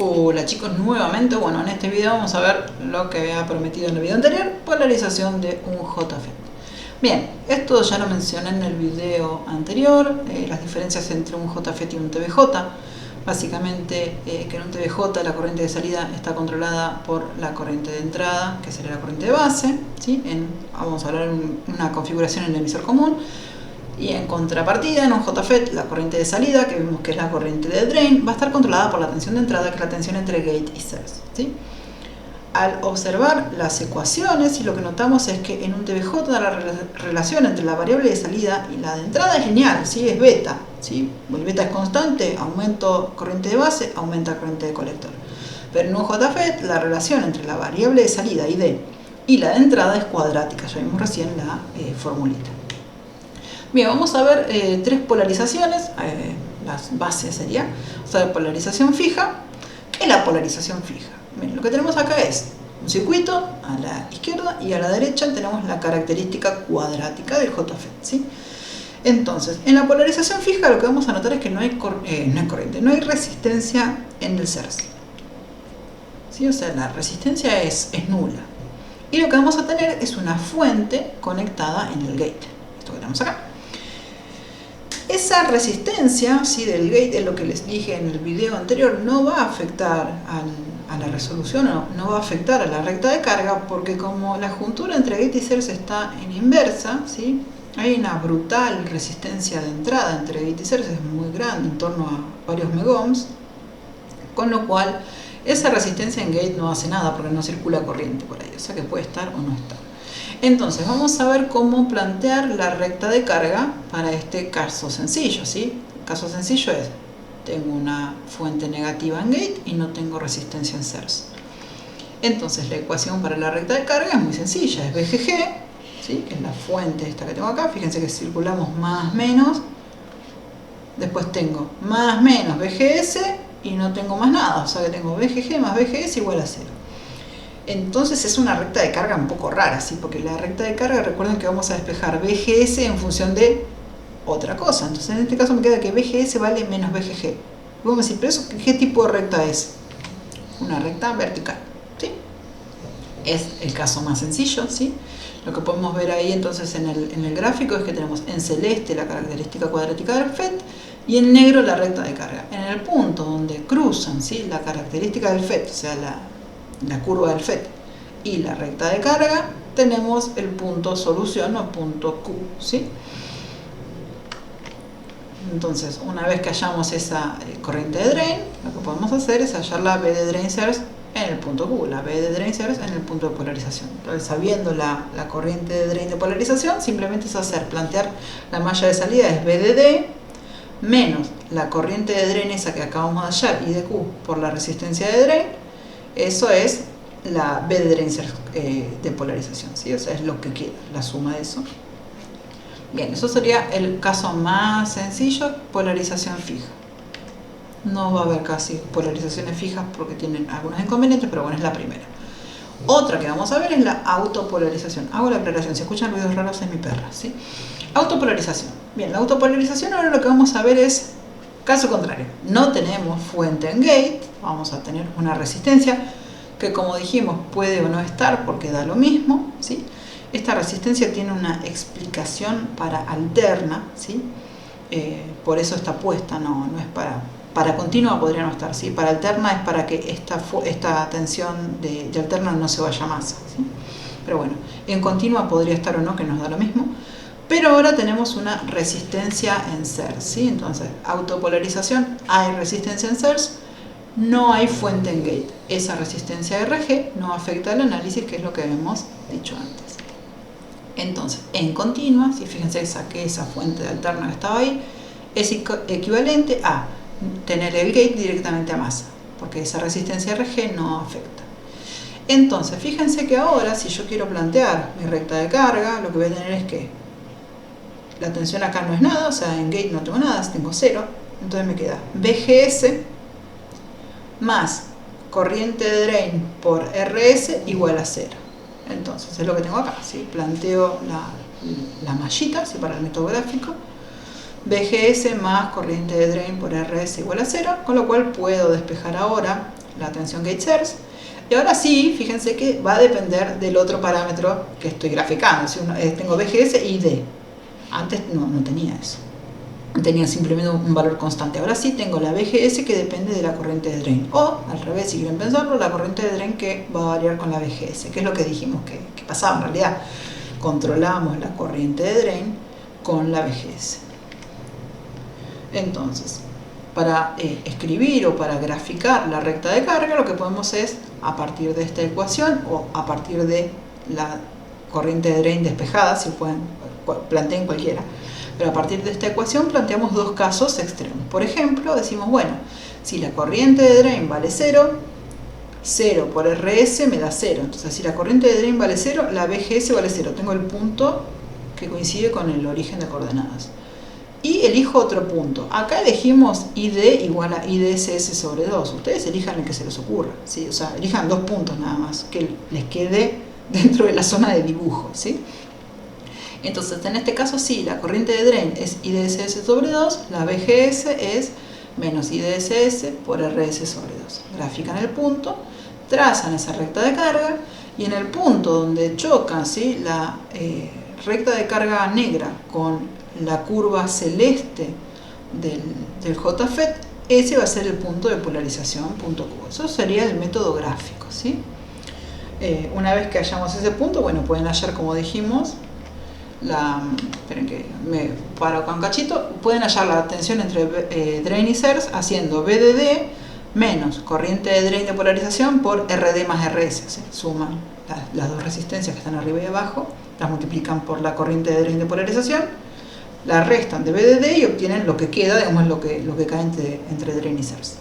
Hola chicos, nuevamente, bueno, en este video vamos a ver lo que había prometido en el video anterior, polarización de un JFET. Bien, esto ya lo mencioné en el video anterior, las diferencias entre un JFET y un TVJ. Básicamente que en un TVJ la corriente de salida está controlada por la corriente de entrada, que sería la corriente de base, ¿sí? Vamos a hablar en una configuración en el emisor común. Y en contrapartida, en un JFET, la corriente de salida, que vimos que es la corriente de drain, va a estar controlada por la tensión de entrada, que es la tensión entre gate y source, ¿sí? Al observar las ecuaciones, lo que notamos es que en un TVJ la relación entre la variable de salida y la de entrada es lineal, ¿sí? Es beta, ¿sí? El beta es constante, aumento corriente de base, aumenta corriente de colector. Pero en un JFET la relación entre la variable de salida ID y la de entrada es cuadrática, ya vimos recién la formulita. Bien, vamos a ver tres polarizaciones, las bases sería, o sea, polarización fija. ¿Qué es la polarización fija? Bien, lo que tenemos acá es un circuito a la izquierda y a la derecha tenemos la característica cuadrática del JFET, ¿sí? Entonces, en la polarización fija lo que vamos a notar es que no hay corriente, no hay resistencia en el source, ¿sí? O sea, la resistencia es nula. Y lo que vamos a tener es una fuente conectada en el gate, esto que tenemos acá. Esa resistencia, ¿sí?, del gate, es lo que les dije en el video anterior, no va a afectar a la resolución, no va a afectar a la recta de carga, porque como la juntura entre gate y source está en inversa, ¿sí?, hay una brutal resistencia de entrada entre gate y source, es muy grande, en torno a varios megohms, con lo cual esa resistencia en gate no hace nada porque no circula corriente por ahí, o sea que puede estar o no estar. Entonces vamos a ver cómo plantear la recta de carga para este caso sencillo, ¿sí? El caso sencillo es, tengo una fuente negativa en gate y no tengo resistencia en source. Entonces la ecuación para la recta de carga es muy sencilla, es VGG, ¿sí?, que es la fuente esta que tengo acá. Fíjense que circulamos más menos, después tengo más menos VGS y no tengo más nada, o sea que tengo VGG más VGS igual a 0. Entonces es una recta de carga un poco rara, ¿sí? Porque la recta de carga, recuerden que vamos a despejar VGS en función de otra cosa. Entonces en este caso me queda que VGS vale menos VGG. Vamos a decir, ¿pero eso qué tipo de recta es? Una recta vertical, ¿sí? Es el caso más sencillo, ¿sí? Lo que podemos ver ahí entonces en el gráfico es que tenemos en celeste la característica cuadrática del FET y en negro la recta de carga. En el punto donde cruzan, ¿sí?, la característica del FET, o sea, la curva del FET y la recta de carga, tenemos el punto solución o punto Q, ¿sí? Entonces, una vez que hallamos esa corriente de drain, lo que podemos hacer es hallar la B de drain source en el punto Q, la B de drain source en el punto de polarización. Entonces, sabiendo la corriente de drain de polarización, simplemente es plantear la malla de salida es B de D menos la corriente de drain esa que acabamos de hallar, I de Q, por la resistencia de drain. Eso es la B de drain source de polarización, ¿sí? O sea, es lo que queda, la suma de eso. Bien, eso sería el caso más sencillo, polarización fija. No va a haber casi polarizaciones fijas porque tienen algunos inconvenientes, pero bueno, es la primera. Otra que vamos a ver es la autopolarización. Hago la aclaración, si escuchan ruidos raros es mi perra, ¿sí? Autopolarización. Bien, la autopolarización ahora lo que vamos a ver es caso contrario. No tenemos fuente en gate, vamos a tener una resistencia que, como dijimos, puede o no estar porque da lo mismo, ¿sí? Esta resistencia tiene una explicación para alterna, ¿sí? Por eso está puesta, no es para continua, podría no estar, ¿sí? Para alterna es para que esta tensión de alterna no se vaya más, ¿sí? Pero bueno, en continua podría estar o no, que nos da lo mismo. Pero ahora tenemos una resistencia en source, ¿sí? Entonces, autopolarización, hay resistencia en source, no hay fuente en gate. Esa resistencia RG no afecta al análisis, que es lo que hemos dicho antes. Entonces, en continua, si fíjense, saqué esa fuente de alterna que estaba ahí, es equivalente a tener el gate directamente a masa, porque esa resistencia RG no afecta. Entonces, fíjense que ahora, si yo quiero plantear mi recta de carga, lo que voy a tener es que la tensión acá no es nada, o sea, en gate no tengo nada, tengo 0. Entonces me queda VGS más corriente de drain por RS igual a 0. Entonces es lo que tengo acá, ¿sí? Planteo la mallita, ¿sí?, para el método gráfico. VGS más corriente de drain por RS igual a 0, con lo cual puedo despejar ahora la tensión gate source. Y ahora sí, fíjense que va a depender del otro parámetro que estoy graficando. Si tengo BGS y ID. Antes no tenía eso. Tenía simplemente un valor constante. Ahora sí tengo la BGS que depende de la corriente de drain. O, al revés, si quieren pensarlo, la corriente de drain que va a variar con la BGS. Que es lo que dijimos que pasaba en realidad. Controlamos la corriente de drain con la BGS. Entonces, para escribir o para graficar la recta de carga, lo que podemos es, a partir de esta ecuación o a partir de la corriente de drain despejada, si pueden, planteen cualquiera, pero a partir de esta ecuación planteamos dos casos extremos. Por ejemplo, decimos, bueno, si la corriente de drain vale 0, 0 por RS me da 0. Entonces, si la corriente de drain vale 0, la BGS vale 0. Tengo el punto que coincide con el origen de coordenadas. Y elijo otro punto. Acá elegimos ID igual a IDSS sobre 2. Ustedes elijan el que se les ocurra, ¿sí? O sea, elijan dos puntos nada más, que les quede dentro de la zona de dibujo, ¿sí? Entonces, en este caso sí, la corriente de drain es IDSS sobre 2, la BGS es menos IDSS por RS sobre 2. Grafican el punto, trazan esa recta de carga, y en el punto donde chocan, ¿sí?, la recta de carga negra con la curva celeste del JFET, ese va a ser el punto de polarización, punto Q. Eso sería el método gráfico, ¿sí? Una vez que hallamos ese punto, bueno, pueden hallar, como dijimos, esperen que me paro acá un cachito, pueden hallar la tensión entre drain y source haciendo BDD menos corriente de drain de polarización por RD más RS, ¿sí? Suman las dos resistencias que están arriba y abajo, las multiplican por la corriente de drain de polarización, la restan de BDD y obtienen lo que queda, digamos, lo que cae entre drain y source.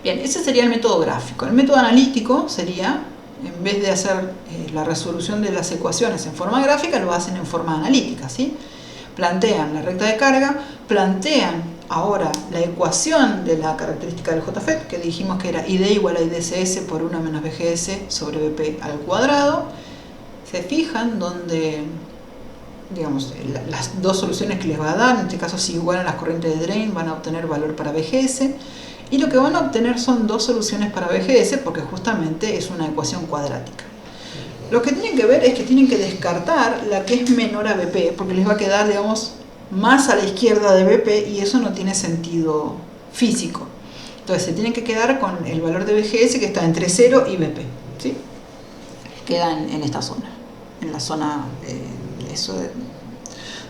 Bien, ese sería el método gráfico. El método analítico sería, en vez de hacer la resolución de las ecuaciones en forma gráfica, lo hacen en forma analítica, ¿sí? Plantean la recta de carga, plantean ahora la ecuación de la característica del JFET, que dijimos que era ID igual a IDSS por 1 menos BGS sobre BP al cuadrado. Se fijan donde, digamos, las dos soluciones que les va a dar, en este caso si igualan las corrientes de drain, van a obtener valor para BGS. Y lo que van a obtener son dos soluciones para BGS, porque justamente es una ecuación cuadrática. Lo que tienen que ver es que tienen que descartar la que es menor a BP, porque les va a quedar, digamos, más a la izquierda de BP, y eso no tiene sentido físico. Entonces se tienen que quedar con el valor de BGS que está entre 0 y BP, ¿sí? Quedan en esta zona, en la zona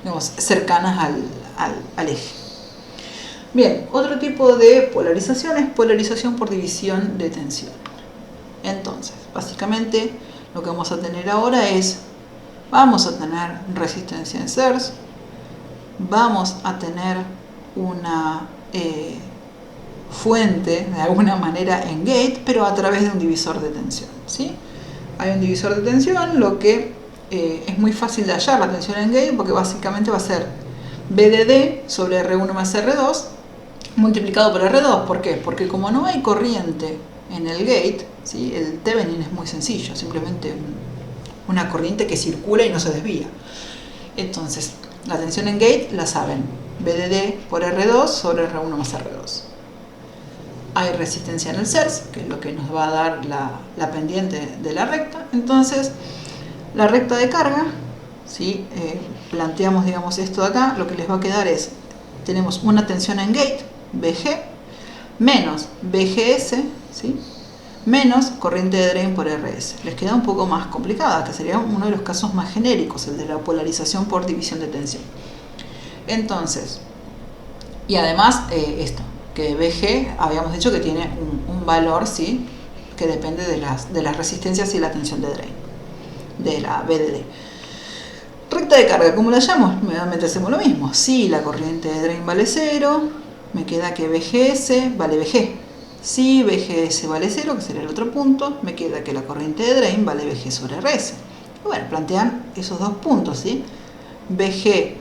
digamos, cercanas al eje. Bien, otro tipo de polarización es polarización por división de tensión. Entonces, básicamente lo que vamos a tener ahora es, vamos a tener resistencia en source, vamos a tener una fuente de alguna manera en gate, pero a través de un divisor de tensión, ¿sí? Hay un divisor de tensión, lo que es muy fácil de hallar la tensión en gate, porque básicamente va a ser BDD sobre R1 más R2 multiplicado por R2. ¿Por qué? Porque como no hay corriente en el gate, ¿sí?, el Thevenin es muy sencillo, simplemente una corriente que circula y no se desvía. Entonces, la tensión en gate la saben, BDD por R2 sobre R1 más R2. Hay resistencia en el source, que es lo que nos va a dar la pendiente de la recta. Entonces, la recta de carga, ¿sí?, planteamos, digamos, esto de acá, lo que les va a quedar es, tenemos una tensión en gate, BG, menos BGS, ¿sí?, menos corriente de drain por RS. Les queda un poco más complicada, que sería uno de los casos más genéricos, el de la polarización por división de tensión. Entonces, y además esto, que BG habíamos dicho que tiene un valor, ¿sí?, que depende de las resistencias y la tensión de drain, de la BDD. Recta de carga, ¿cómo la llamo? Nuevamente hacemos lo mismo. Si la corriente de drain vale 0, me queda que BGS vale BG. Si BGS vale 0, que sería el otro punto, me queda que la corriente de drain vale BG sobre RS. Y bueno, plantean esos dos puntos, ¿sí? BG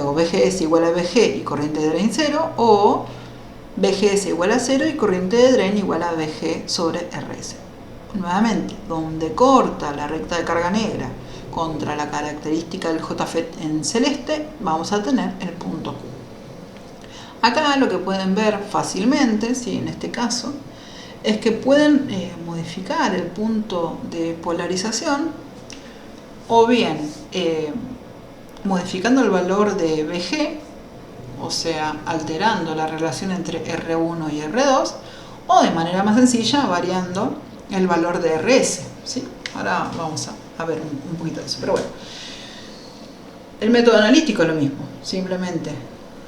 o BGS igual a BG y corriente de drain 0, o BGS igual a 0 y corriente de drain igual a BG sobre RS. Nuevamente, donde corta la recta de carga negra contra la característica del JFET en celeste, vamos a tener el punto Q. Acá lo que pueden ver fácilmente, ¿sí?, en este caso, es que pueden modificar el punto de polarización o bien modificando el valor de BG, o sea, alterando la relación entre R1 y R2, o de manera más sencilla, variando el valor de RS, ¿sí? Ahora vamos a ver un poquito de eso, pero bueno. El método analítico es lo mismo, simplemente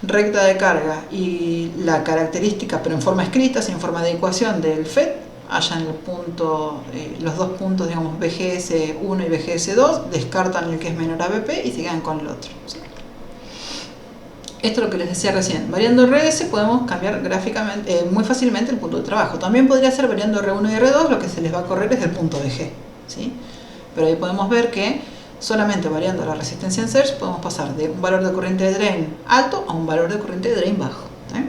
recta de carga y la característica, pero en forma escrita, sin forma de ecuación del FET, hallan el punto, los dos puntos, digamos, BGS1 y BGS2, descartan el que es menor a BP y se quedan con el otro, ¿sí? Esto es lo que les decía recién. Variando RS podemos cambiar gráficamente, muy fácilmente el punto de trabajo. También podría ser variando R1 y R2, lo que se les va a correr es el punto BG, ¿sí? Pero ahí podemos ver que solamente variando la resistencia en surge podemos pasar de un valor de corriente de drain alto a un valor de corriente de drain bajo, ¿sí?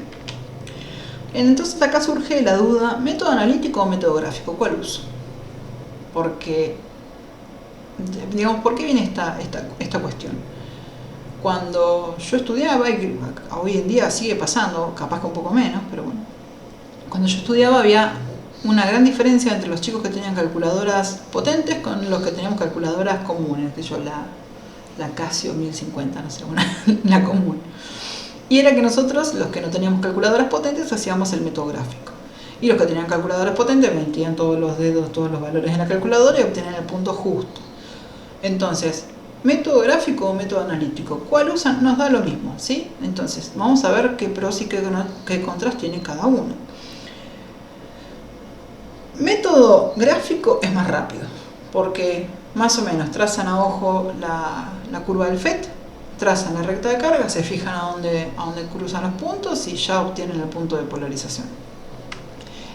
Entonces acá surge la duda, ¿método analítico o método gráfico? ¿Cuál uso? Porque, digamos, ¿por qué viene esta cuestión? Cuando yo estudiaba, y hoy en día sigue pasando, capaz que un poco menos, pero bueno, cuando yo estudiaba había una gran diferencia entre los chicos que tenían calculadoras potentes con los que teníamos calculadoras comunes, que yo la Casio 1050, no sé, la común. Y era que nosotros, los que no teníamos calculadoras potentes, hacíamos el método gráfico. Y los que tenían calculadoras potentes metían todos los dedos, todos los valores en la calculadora y obtenían el punto justo. Entonces, método gráfico o método analítico, ¿cuál usan? Nos da lo mismo, ¿sí? Entonces, vamos a ver qué pros y qué contras tiene cada uno. Método gráfico es más rápido, porque más o menos trazan a ojo la curva del FET, trazan la recta de carga, se fijan a dónde cruzan los puntos y ya obtienen el punto de polarización.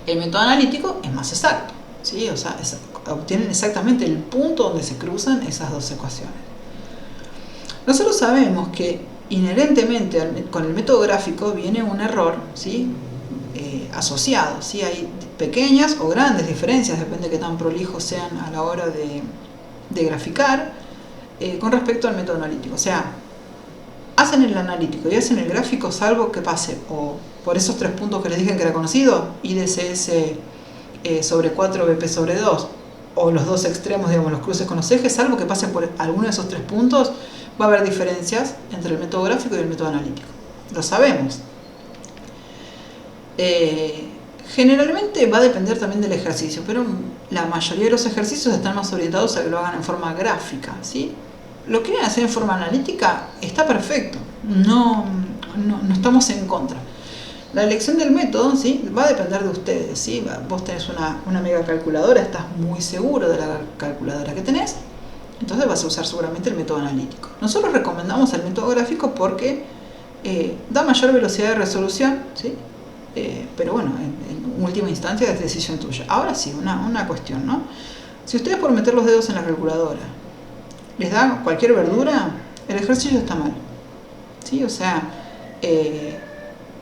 El método analítico es más exacto, ¿sí? O sea, obtienen exactamente el punto donde se cruzan esas dos ecuaciones. Nosotros sabemos que inherentemente con el método gráfico viene un error, ¿sí? Asociado, ¿sí? Hay pequeñas o grandes diferencias, depende de qué tan prolijos sean a la hora de graficar, con respecto al método analítico. O sea, hacen el analítico y hacen el gráfico salvo que pase o por esos tres puntos que les dije que era conocido, IDCS sobre 4, BP sobre 2, o los dos extremos, digamos, los cruces con los ejes, salvo que pase por alguno de esos tres puntos, va a haber diferencias entre el método gráfico y el método analítico. Lo sabemos. Generalmente va a depender también del ejercicio, pero la mayoría de los ejercicios están más orientados a que lo hagan en forma gráfica, ¿sí? Lo que quieren hacer en forma analítica está perfecto, no estamos en contra. La elección del método, ¿sí? Va a depender de ustedes, ¿sí? Vos tenés una mega calculadora, estás muy seguro de la calculadora que tenés, entonces vas a usar seguramente el método analítico. Nosotros recomendamos el método gráfico porque da mayor velocidad de resolución, ¿sí? Pero bueno, en última instancia es decisión tuya. Ahora sí, una cuestión, ¿no? Si ustedes por meter los dedos en la calculadora les da cualquier verdura, el ejercicio está mal, ¿sí? O sea,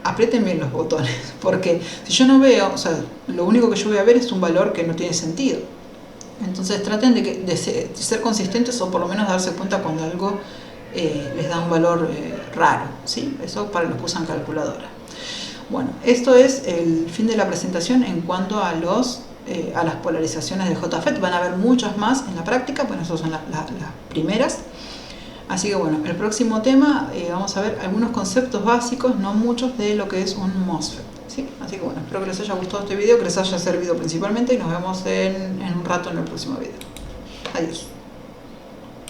aprieten bien los botones, porque si yo no veo, o sea, lo único que yo voy a ver es un valor que no tiene sentido. Entonces traten de ser consistentes o por lo menos darse cuenta cuando algo les da un valor raro, ¿sí? Eso para los que usan calculadora. Bueno, esto es el fin de la presentación en cuanto a las polarizaciones de JFET. Van a haber muchas más en la práctica, bueno, esas son las primeras. Así que bueno, el próximo tema vamos a ver algunos conceptos básicos, no muchos, de lo que es un MOSFET, ¿sí? Así que bueno, espero que les haya gustado este video, que les haya servido principalmente y nos vemos en un rato en el próximo video. Adiós.